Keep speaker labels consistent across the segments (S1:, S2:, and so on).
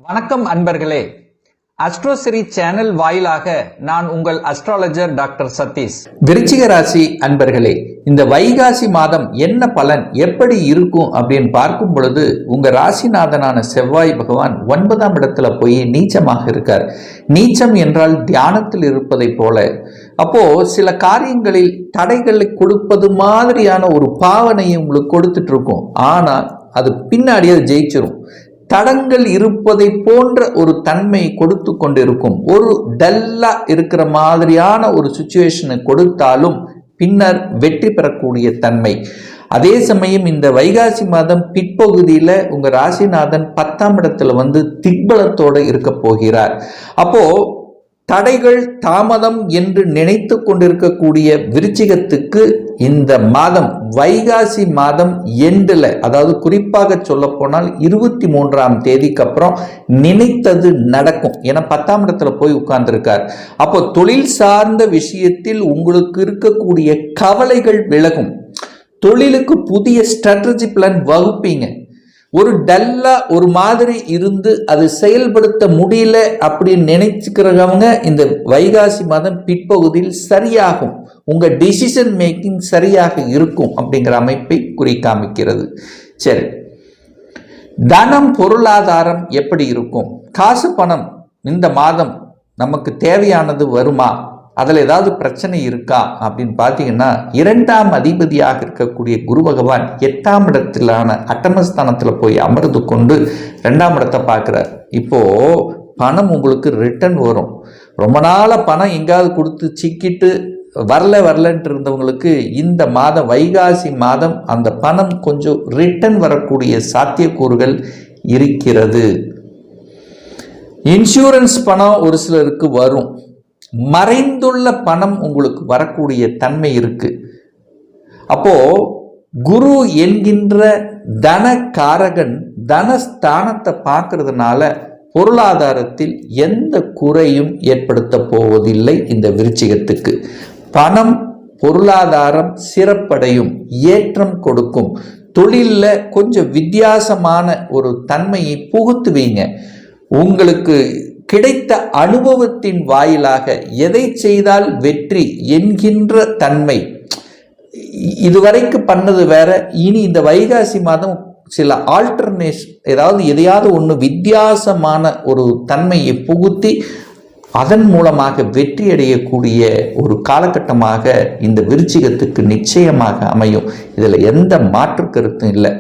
S1: வணக்கம் அன்பர்களே. அஸ்ட்ரோசிரி சேனல் வாயிலாக நான் உங்கள் அஸ்ட்ராலஜர் டாக்டர் சதீஷ். விருச்சிக ராசி அன்பர்களே, இந்த வைகாசி மாதம் என்ன பலன் எப்படி இருக்கும் அப்படின்னு பார்க்கும் பொழுது உங்க ராசிநாதனான செவ்வாய் பகவான் 9ஆம் இடத்துல போய் நீச்சமாக இருக்கார். நீச்சம் என்றால் தியானத்தில் இருப்பதை போல. அப்போ சில காரியங்களில் தடைகளை கொடுப்பது மாதிரியான ஒரு பாவனையை உங்களுக்கு கொடுத்துட்டு இருக்கும். ஆனால் அது பின்னாடி அது ஜெயிச்சிரும். தடங்கள் இருப்பதை போன்ற ஒரு தன்மை கொடுத்து கொண்டிருக்கும். ஒரு டல்லா இருக்கிற மாதிரியான ஒரு சுச்சுவேஷனை கொடுத்தாலும் பின்னர் வெற்றி பெறக்கூடிய தன்மை. அதே சமயம் இந்த வைகாசி மாதம் பிற்பகுதியில உங்க ராசிநாதன் 10ஆம் இடத்துல திக்பலத்தோட இருக்க போகிறார். அப்போ தடைகள் தாமதம் என்று நினைத்து கொண்டிருக்கக்கூடிய விருச்சிகத்துக்கு இந்த மாதம் வைகாசி மாதம் எண்டில், அதாவது குறிப்பாக சொல்ல போனால் 23ஆம் தேதிக்கு அப்புறம் நினைத்தது நடக்கும். ஏன்னா 10ஆம் இடத்துல போய் உட்கார்ந்துருக்கார். அப்போ தொழில் சார்ந்த விஷயத்தில் உங்களுக்கு இருக்கக்கூடிய கவலைகள் விலகும். தொழிலுக்கு புதிய ஸ்ட்ராட்டஜி பிளான் வகுப்பீங்க. ஒரு டல்லா ஒரு மாதிரி இருந்து அது செயல்படுத்த முடியல அப்படின்னு நினைச்சுக்கிறவங்க இந்த வைகாசி மாதம் பிற்பகுதியில் சரியாகும். உங்க டிசிஷன் மேக்கிங் சரியாக இருக்கும் அப்படிங்கிற அமைப்பை குறிக்காமிக்கிறது. சரி, தனம் பொருளாதாரம் எப்படி இருக்கும்? காசு பணம் இந்த மாதம் நமக்கு தேவையானது வருமா? அதில் ஏதாவது பிரச்சனை இருக்கா அப்படின்னு பார்த்தீங்கன்னா, 2ஆம் அதிபதியாக இருக்கக்கூடிய குரு பகவான் 8ஆம் இடத்திலான அட்டமஸ்தானத்தில் போய் அமர்ந்து கொண்டு 2ஆம் இடத்தை பார்க்குறார். இப்போது பணம் உங்களுக்கு ரிட்டர்ன் வரும். ரொம்ப நாளாக பணம் எங்காவது கொடுத்து சிக்கிட்டு வரலன்ட்டு இருந்தவங்களுக்கு இந்த மாதம் வைகாசி மாதம் அந்த பணம் கொஞ்சம் ரிட்டர்ன் வரக்கூடிய சாத்தியக்கூறுகள் இருக்கிறது. இன்சூரன்ஸ் பணம் ஒரு சிலருக்கு வரும். மறைந்துள்ள பணம் உங்களுக்கு வரக்கூடிய தன்மை இருக்கு. அப்போ குரு என்கின்ற தனகாரகன் தனஸ்தானத்தை பார்க்கறதுனால பொருளாதாரத்தில் எந்த குறையும் ஏற்படுத்த போவதில்லை. இந்த விருச்சிகத்துக்கு பணம் பொருளாதாரம் சிறப்படையும், ஏற்றம் கொடுக்கும். தொழிலில் கொஞ்சம் வித்தியாசமான ஒரு தன்மையை புகுத்துவீங்க. உங்களுக்கு கிடைத்த அனுபவத்தின் வாயிலாக எதை செய்தால் வெற்றி என்கின்ற தன்மை. இதுவரைக்கும் பண்ணது வேற, இனி இந்த வைகாசி மாதம் சில ஆல்டர்னேஷன், எதையாவது ஒன்று வித்தியாசமான ஒரு தன்மையை புகுத்தி அதன் மூலமாக வெற்றி அடையக்கூடிய ஒரு காலகட்டமாக இந்த விருச்சிகத்துக்கு நிச்சயமாக அமையும். இதில் எந்த மாற்று கருத்தும் இல்லை.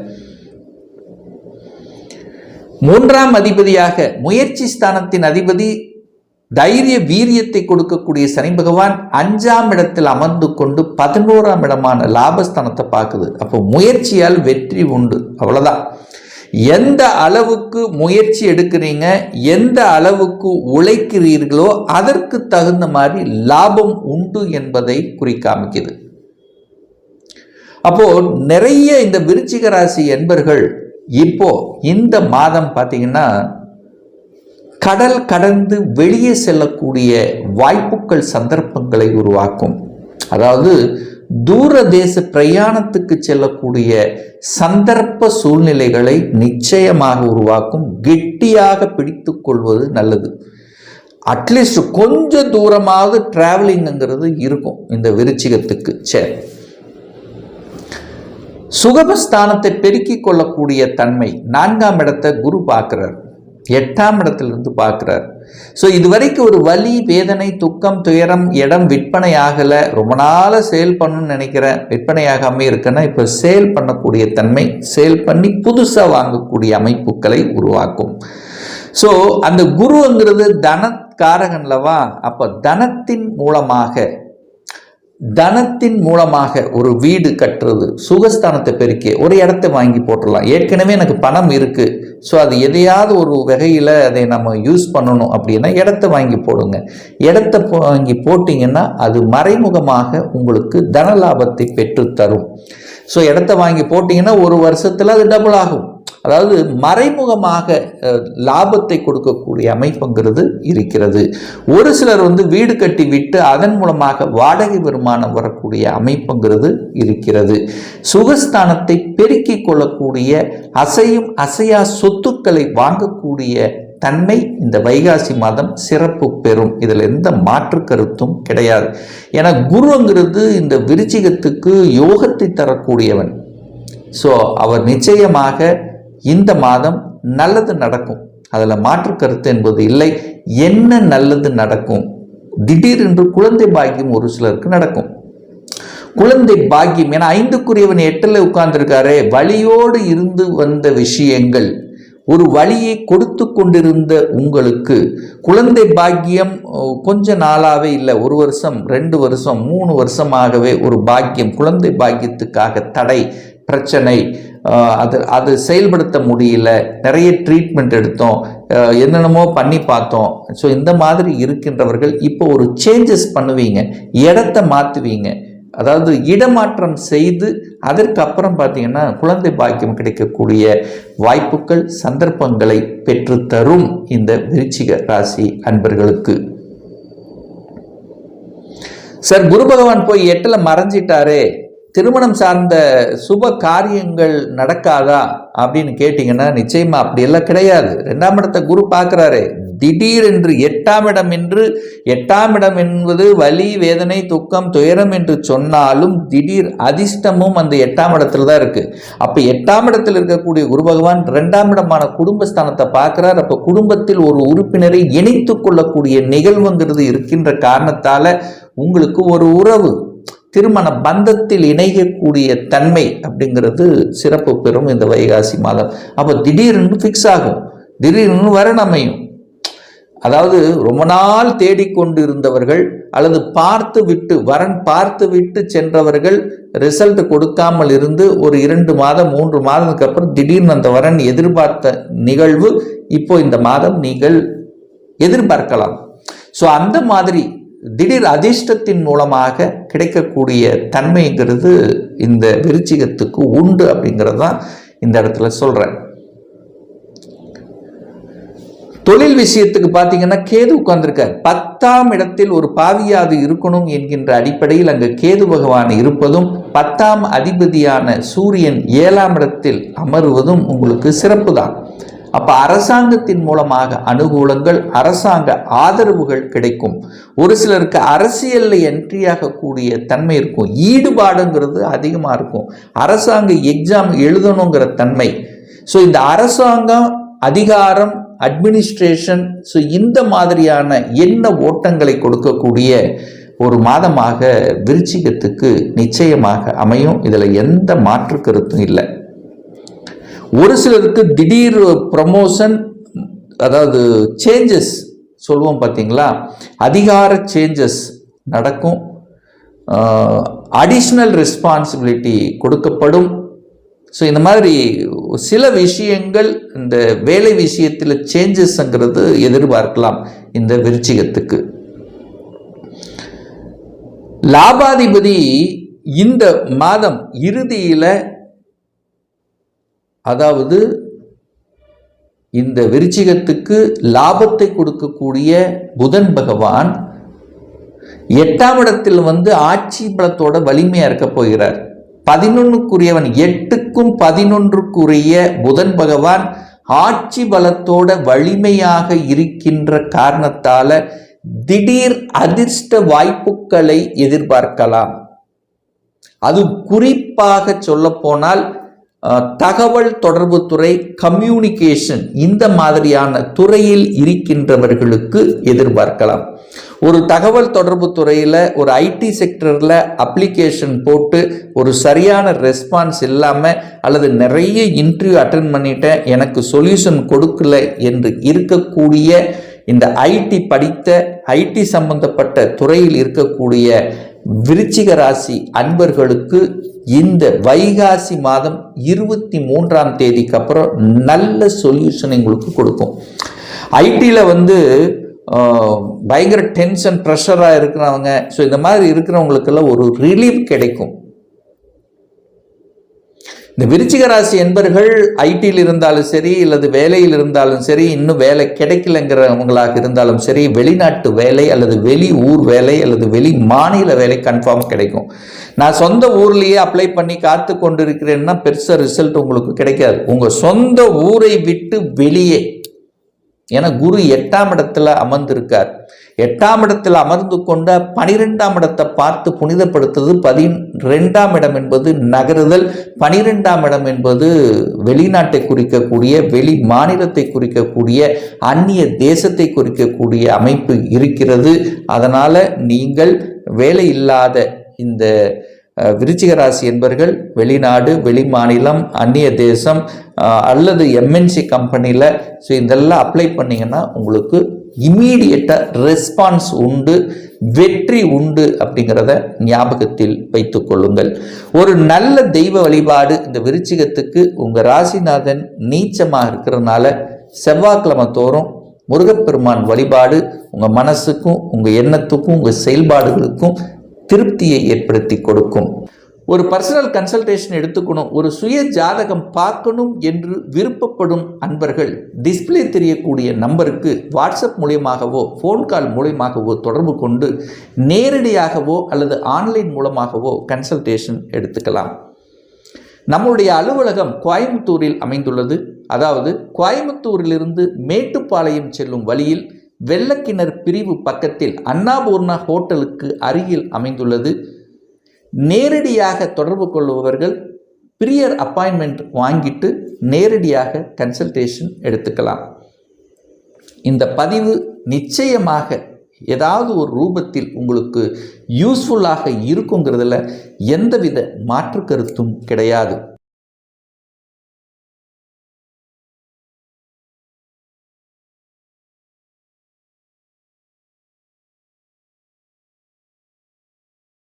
S1: 3ஆம் அதிபதியாக முயற்சி ஸ்தானத்தின் அதிபதி தைரிய வீரியத்தை கொடுக்கக்கூடிய சனி பகவான் 5ஆம் இடத்தில் அமர்ந்து கொண்டு 11ஆம் இடமான லாபஸ்தானத்தை பார்க்குது. அப்போ முயற்சியால் வெற்றி உண்டு, அவ்வளவுதான். எந்த அளவுக்கு முயற்சி எடுக்கிறீங்க, எந்த அளவுக்கு உழைக்கிறீர்களோ அதற்கு தகுந்த மாதிரி லாபம் உண்டு என்பதை குறிக்காமிக்குது. அப்போ நிறைய இந்த விருச்சிக ராசி என்பர்கள் இப்போ இந்த மாதம் பார்த்தீங்கன்னா கடல் கடந்து வெளியே செல்லக்கூடிய வாய்ப்புகள் சந்தர்ப்பங்களை உருவாக்கும். அதாவது தூர தேச பிரயாணத்துக்கு செல்லக்கூடிய சந்தர்ப்ப சூழ்நிலைகளை நிச்சயமாக உருவாக்கும். கெட்டியாக பிடித்து கொள்வது நல்லது. அட்லீஸ்ட் கொஞ்சம் தூரமாவது டிராவலிங்கிறது இருக்கும் இந்த விருச்சிகத்துக்கு. சரி, சுகமஸ்தானத்தை பெருக்கிக் கொள்ளக்கூடிய தன்மை 4ஆம் இடத்தை குரு பார்க்கிறார், 8ஆம் இடத்திலிருந்து பார்க்கிறார். ஸோ இதுவரைக்கும் ஒரு வலி வேதனை துக்கம் துயரம் இடம் விற்பனை ஆகலை, ரொம்ப நாளாக சேல் பண்ணணும்னு நினைக்கிறேன், விற்பனையாகாமல் இருக்குன்னா இப்போ சேல் பண்ணக்கூடிய தன்மை, சேல் பண்ணி புதுசாக வாங்கக்கூடிய அமைப்புகளை உருவாக்கும். ஸோ அந்த குருங்கிறது தனக்காரகன்லவா. அப்போ தனத்தின் மூலமாக ஒரு வீடு கட்டுறது, சுகஸ்தானத்தை பெருக்கி ஒரு இடத்தை வாங்கி போட்டுடலாம். ஏற்கனவே எனக்கு பணம் இருக்கு, ஸோ அது எதையாவது ஒரு வகையில் அதை நம்ம யூஸ் பண்ணணும் அப்படின்னா இடத்தை வாங்கி போடுங்க. இடத்தை வாங்கி போட்டிங்கன்னா அது மறைமுகமாக உங்களுக்கு தன லாபத்தை பெற்றுத்தரும். ஸோ இடத்த வாங்கி போட்டிங்கன்னா ஒரு வருஷத்தில் அது டபுள் ஆகும். அதாவது மறைமுகமாக லாபத்தை கொடுக்கக்கூடிய அமைப்புங்கிறது இருக்கிறது. ஒரு சிலர் வீடு கட்டி விட்டு அதன் மூலமாக வாடகை வருமானம் வரக்கூடிய அமைப்புங்கிறது இருக்கிறது. சுகஸ்தானத்தை பெருக்கிக் கொள்ளக்கூடிய அசையும் அசையா சொத்துக்களை வாங்கக்கூடிய தன்மை இந்த வைகாசி மாதம் சிறப்பு பெறும். இதில் எந்த மாற்று கருத்தும் கிடையாது. ஏன்னா குருங்கிறது இந்த விருச்சிகத்துக்கு யோகத்தை தரக்கூடியவன். ஸோ அவர் நிச்சயமாக இந்த மாதம் நல்லது நடக்கும், அதில் மாற்று கருத்து என்பது இல்லை. என்ன நல்லது நடக்கும்? திடீரென்று குழந்தை பாக்கியம் ஒரு சிலருக்கு நடக்கும். குழந்தை பாக்கியம், ஏன்னா 5க்குரியவன் 8ல் உட்கார்ந்துருக்காரே, வழியோடு இருந்து வந்த விஷயங்கள், ஒரு வழியை கொடுத்து கொண்டிருந்த உங்களுக்கு குழந்தை பாக்கியம் கொஞ்ச நாளாவே இல்லை, 1 வருஷம் 2 வருஷம் 3 வருஷமாகவே ஒரு பாக்கியம், குழந்தை பாக்கியத்துக்காக தடை, பிரச்சனை, அது செயல்படுத்த முடியல, நிறைய ட்ரீட்மெண்ட் எடுத்தோம், என்னென்னமோ பண்ணி பார்த்தோம். ஸோ இந்த மாதிரி இருக்கின்றவர்கள் இப்போ ஒரு சேஞ்சஸ் பண்ணுவீங்க, இடத்தை மாற்றுவீங்க. அதாவது இடமாற்றம் செய்து அதற்கு அப்புறம் பார்த்தீங்கன்னா குழந்தை பாக்கியம் கிடைக்கக்கூடிய வாய்ப்புகள், சந்தர்ப்பங்களை பெற்றுத்தரும் இந்த விருச்சிக ராசி அன்பர்களுக்கு. சார், குரு பகவான் போய் 8ல் மறைஞ்சிட்டாரே, திருமணம் சார்ந்த சுப காரியங்கள் நடக்காதா அப்படின்னு கேட்டீங்கன்னா நிச்சயமா அப்படியெல்லாம் கிடையாது. 2ஆம் இடத்தை குரு பார்க்கிறாரு. திடீரென்று 8ஆம் இடம் என்று, 8ஆம் இடம் என்பது வலி, வேதனை, துக்கம், துயரம் என்று சொன்னாலும் திடீர் அதிர்ஷ்டமும் அந்த 8ஆம் இடத்துல தான் இருக்கு. அப்ப 8ஆம் இடத்தில் இருக்கக்கூடிய குரு பகவான் 2ஆம் இடமான குடும்பஸ்தானத்தை பார்க்கிறார். அப்ப குடும்பத்தில் ஒரு உறுப்பினரை இணைத்து கொள்ளக்கூடிய நிகழ்வுங்கிறது இருக்கின்ற காரணத்தால உங்களுக்கு ஒரு உறவு, திருமண பந்தத்தில் இணையக்கூடிய தன்மை அப்படிங்கிறது சிறப்பு பெறும் இந்த வைகாசி மாதம். அப்போ திடீர்னு ஃபிக்ஸ் ஆகும், திடீர்னு வரன் அமையும். அதாவது ரொம்ப நாள் தேடிக்கொண்டு இருந்தவர்கள் அல்லது வரன் பார்த்து விட்டு சென்றவர்கள் ரிசல்ட் கொடுக்காமல் இருந்து ஒரு 2 மாதம் 3 மாதத்துக்கு அப்புறம் திடீர்னு அந்த வரன் எதிர்பார்த்த நிகழ்வு இப்போ இந்த மாதம் நீங்கள் எதிர்பார்க்கலாம். ஸோ அந்த மாதிரி திடீர் அதிர்ஷ்டத்தின் மூலமாக கிடைக்கக்கூடிய தன்மைங்கிறது இந்த விருச்சிகத்துக்கு உண்டு அப்படிங்கிறது தான் இந்த இடத்துல சொல்றேன். தொழில் விஷயத்துக்கு பார்த்தீங்கன்னா கேது உட்கார்ந்துருக்கார். 10ஆம் இடத்தில் ஒரு பாவியாது இருக்கணும் என்கின்ற அடிப்படையில் அங்கு கேது பகவான் இருப்பதும் 10ஆம் அதிபதியான சூரியன் 7ஆம் இடத்தில் அமருவதும் உங்களுக்கு சிறப்பு தான். அப்ப அரசாங்கத்தின் மூலமாக அனுகூலங்கள், அரசாங்க ஆதரவுகள் கிடைக்கும். ஒரு சிலருக்கு அரசியல்ல என்ட்ரி ஆகக்கூடிய தன்மை இருக்கும், ஈடுபாடுங்கிறது அதிகமா இருக்கும், அரசாங்க எக்ஸாம் எழுதணுங்கிற தன்மை. ஸோ இந்த அரசாங்கம், அதிகாரம், அட்மினிஸ்ட்ரேஷன், ஸோ இந்த மாதிரியான எண்ண ஓட்டங்களை கொடுக்கக்கூடிய ஒரு மாதமாக விருச்சிகத்துக்கு நிச்சயமாக அமையும். இதில் எந்த மாற்று கருத்தும் இல்லை. ஒரு சிலருக்கு திடீர் ப்ரமோஷன், அதாவது சேஞ்சஸ் சொல்லுவோம் பார்த்தீங்களா, அதிகார சேஞ்சஸ் நடக்கும், அடிஷ்னல் ரெஸ்பான்சிபிலிட்டி கொடுக்கப்படும். ஸோ இந்த மாதிரி சில விஷயங்கள் இந்த வேலை விஷயத்தில் சேஞ்சஸ்ங்கிறது எதிர்பார்க்கலாம் இந்த விருச்சிகத்துக்கு. லாபாதிபதி இந்த மாதம் இறுதியில், அதாவது இந்த விருச்சிகத்துக்கு லாபத்தை கொடுக்கக்கூடிய புதன் பகவான் 8ஆம் இடத்தில் ஆட்சி பலத்தோட வலிமையா இருக்க போகிறார். 11க்குரியவன் 8க்கும் 11க்குரிய புதன் பகவான் ஆட்சி பலத்தோட வலிமையாக இருக்கின்ற காரணத்தால திடீர் அதிர்ஷ்ட வாய்ப்புகளை எதிர்பார்க்கலாம். அது குறிப்பாக சொல்ல போனால் தகவல் தொடர்பு துறை, கம்யூனிகேஷன், இந்த மாதிரியான துறையில் இருக்கின்றவர்களுக்கு எதிர்பார்க்கலாம். ஒரு தகவல் தொடர்பு துறையில், ஒரு ஐடி செக்டரில் அப்ளிகேஷன் போட்டு ஒரு சரியான ரெஸ்பான்ஸ் இல்லாமல், அல்லது நிறைய இன்டர்வியூ அட்டென்ட் பண்ணிட்டேன், எனக்கு சொல்யூஷன் கொடுக்கல என்று இருக்கக்கூடிய இந்த ஐடி படித்த, ஐடி சம்பந்தப்பட்ட துறையில் இருக்கக்கூடிய விருச்சிக ராசி அன்பர்களுக்கு இந்த வைகாசி மாதம் 23ஆம் தேதிக்கு அப்புறம் நல்ல சொல்யூஷன் உங்களுக்கு கொடுக்கும். ஐடியில் பயங்கர டென்ஷன், ப்ரெஷராக இருக்கிறவங்க, ஸோ இந்த மாதிரி இருக்கிறவங்களுக்கெல்லாம் ஒரு ரிலீஃப் கிடைக்கும். இந்த விருச்சிக ராசி என்பர்கள் ஐடியில் இருந்தாலும் சரி, அல்லது வேலையில் இருந்தாலும் சரி, இன்னும் வேலை கிடைக்கலங்கிறவங்களாக இருந்தாலும் சரி, வெளிநாட்டு வேலை அல்லது வெளி ஊர் வேலை அல்லது வெளி மாநில வேலை கன்ஃபார்ம் கிடைக்கும். நான் சொந்த ஊர்லேயே அப்ளை பண்ணி காத்து கொண்டு இருக்கிறேன்னா பெருசாக ரிசல்ட் உங்களுக்கு கிடைக்காது. உங்கள் சொந்த ஊரை விட்டு வெளியே ஏன்னா குரு 8ஆம் இடத்துல அமர்ந்திருக்கார். 8ஆம் இடத்தில் அமர்ந்து கொண்ட 12ஆம் இடத்தை பார்த்து புனிதப்படுத்துறது. 12ஆம் இடம் என்பது நகருதல், 12ஆம் இடம் என்பது வெளிநாட்டை குறிக்கக்கூடிய, வெளி மாநிலத்தை குறிக்கக்கூடிய, அந்நிய தேசத்தை குறிக்கக்கூடிய அமைப்பு இருக்கிறது. அதனால நீங்கள் வேலை இல்லாத இந்த விருச்சிக ராசி என்பர்கள் வெளிநாடு, வெளி மாநிலம், அந்நிய தேசம் அல்லது எம்என்சி கம்பெனியில் இதெல்லாம் அப்ளை பண்ணிங்கன்னா உங்களுக்கு இம்மீடியட்டாக ரெஸ்பான்ஸ் உண்டு, வெற்றி உண்டு அப்படிங்கிறத ஞாபகத்தில் வைத்துக் கொள்ளுங்கள். ஒரு நல்ல தெய்வ வழிபாடு இந்த விருச்சிகத்துக்கு. உங்கள் ராசிநாதன் நீச்சமாக இருக்கிறதுனால செவ்வாய்க்கிழமை தோறும் முருகப்பெருமான் வழிபாடு உங்கள் மனசுக்கும், உங்கள் எண்ணத்துக்கும், உங்கள் செயல்பாடுகளுக்கும் திருப்தியை ஏற்படுத்தி கொடுக்கும். ஒரு பர்சனல் கன்சல்டேஷன் எடுத்துக்கணும், ஒரு சுய ஜாதகம் பார்க்கணும் என்று விருப்பப்படும் அன்பர்கள் டிஸ்பிளே தெரியக்கூடிய நம்பருக்கு வாட்ஸ்அப் மூலியமாகவோ ஃபோன் கால் மூலியமாகவோ தொடர்பு கொண்டு நேரடியாகவோ அல்லது ஆன்லைன் மூலமாகவோ கன்சல்டேஷன் எடுத்துக்கலாம். நம்முடைய அலுவலகம் கோயம்புத்தூரில் அமைந்துள்ளது. அதாவது கோயம்புத்தூரிலிருந்து மேட்டுப்பாளையம் செல்லும் வழியில் வெள்ளக்கிணர் பிரிவு பக்கத்தில் அன்னபூர்ணா ஹோட்டலுக்கு அருகில் அமைந்துள்ளது. நேரடியாக தொடர்பு கொள்பவர்கள் பிரியர் அப்பாயின்மெண்ட் வாங்கிட்டு நேரடியாக கன்சல்டேஷன் எடுத்துக்கலாம். இந்த பதிவு நிச்சயமாக ஏதாவது ஒரு ரூபத்தில் உங்களுக்கு யூஸ்ஃபுல்லாக இருக்குங்கிறதுல எந்தவித மாற்று கருத்தும் கிடையாது.